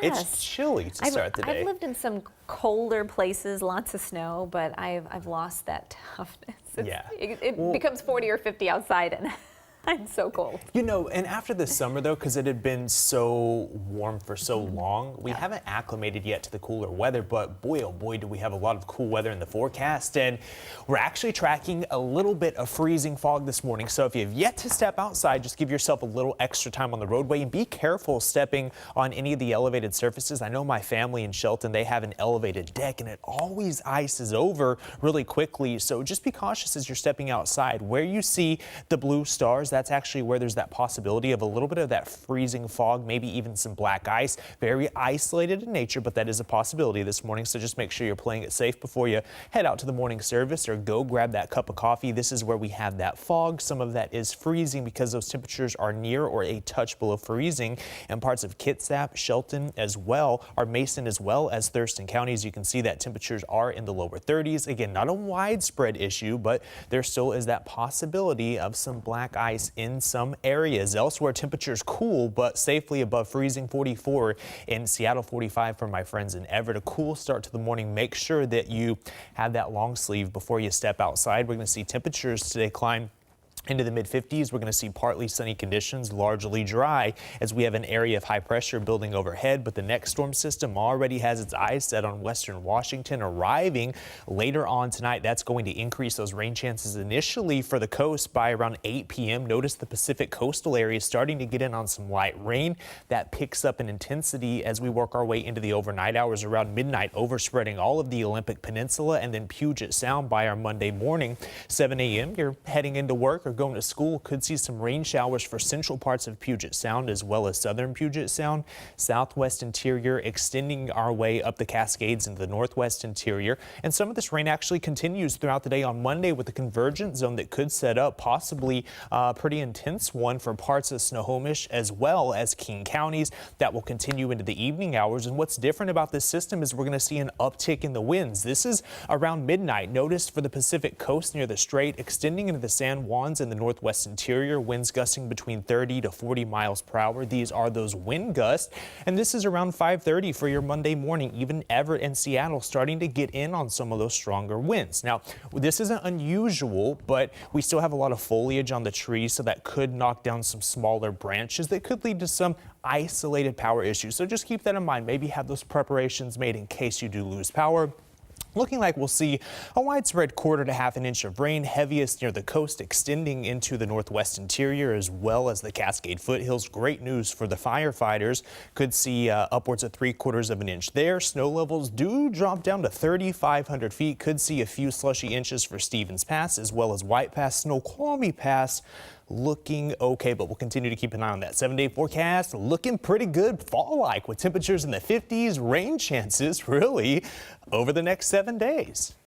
It's Yes. chilly to start the day. I've lived in some colder places, lots of snow, but I've lost that toughness. Yeah. It becomes 40 or 50 outside, and I'm so cold. You know, and after this summer, though, because it had been so warm for so long, we haven't acclimated yet to the cooler weather, but boy, oh boy, do we have a lot of cool weather in the forecast. And we're actually tracking a little bit of freezing fog this morning. So if you've yet to step outside, just give yourself a little extra time on the roadway and be careful stepping on any of the elevated surfaces. I know my family in Shelton, they have an elevated deck and it always ices over really quickly. So just be cautious as you're stepping outside. Where you see the blue stars, that's actually where there's that possibility of a little bit of that freezing fog, maybe even some black ice. Very isolated in nature, but that is a possibility this morning. So just make sure you're playing it safe before you head out to the morning service or go grab that cup of coffee. This is where we have that fog. Some of that is freezing because those temperatures are near or a touch below freezing in parts of Kitsap, Shelton as well, or Mason as well as Thurston counties. You can see that temperatures are in the lower 30s. Again, not a widespread issue, but there still is that possibility of some black ice in some areas. Elsewhere, temperatures cool, but safely above freezing. 44 in Seattle, 45 for my friends in Everett. A cool start to the morning. Make sure that you have that long sleeve before you step outside. We're going to see temperatures today climb into the mid-50s. We're going to see partly sunny conditions, largely dry, as we have an area of high pressure building overhead. But the next storm system already has its eyes set on western Washington, arriving later on tonight. That's going to increase those rain chances initially for the coast by around 8 p.m. Notice the Pacific coastal area is starting to get in on some light rain. That picks up in intensity as we work our way into the overnight hours around midnight, overspreading all of the Olympic Peninsula and then Puget Sound by our Monday morning. 7 a.m. You're heading into work or going to school, could see some rain showers for central parts of Puget Sound as well as southern Puget Sound, southwest interior, extending our way up the Cascades into the northwest interior. And some of this rain actually continues throughout the day on Monday with a convergence zone that could set up possibly a pretty intense one for parts of Snohomish as well as King counties. That will continue into the evening hours. And what's different about this system is we're going to see an uptick in the winds. This is around midnight. Notice for the Pacific coast near the Strait, extending into the San Juans in the northwest interior, winds gusting between 30 to 40 miles per hour. These are those wind gusts, and this is around 5:30 for your Monday morning. Even Everett and Seattle starting to get in on some of those stronger winds. Now, this isn't unusual, but we still have a lot of foliage on the trees, so that could knock down some smaller branches that could lead to some isolated power issues. So just keep that in mind. Maybe have those preparations made in case you do lose power. Looking like we'll see a widespread quarter to half an inch of rain, heaviest near the coast, extending into the northwest interior as well as the Cascade foothills. Great news for the firefighters. Could see upwards of 3/4 of an inch there. Snow levels do drop down to 3,500 feet. Could see a few slushy inches for Stevens Pass as well as White Pass. Snoqualmie Pass looking okay, but we'll continue to keep an eye on that. 7-day forecast looking pretty good fall-like with temperatures in the 50s, rain chances really over the next 7 days.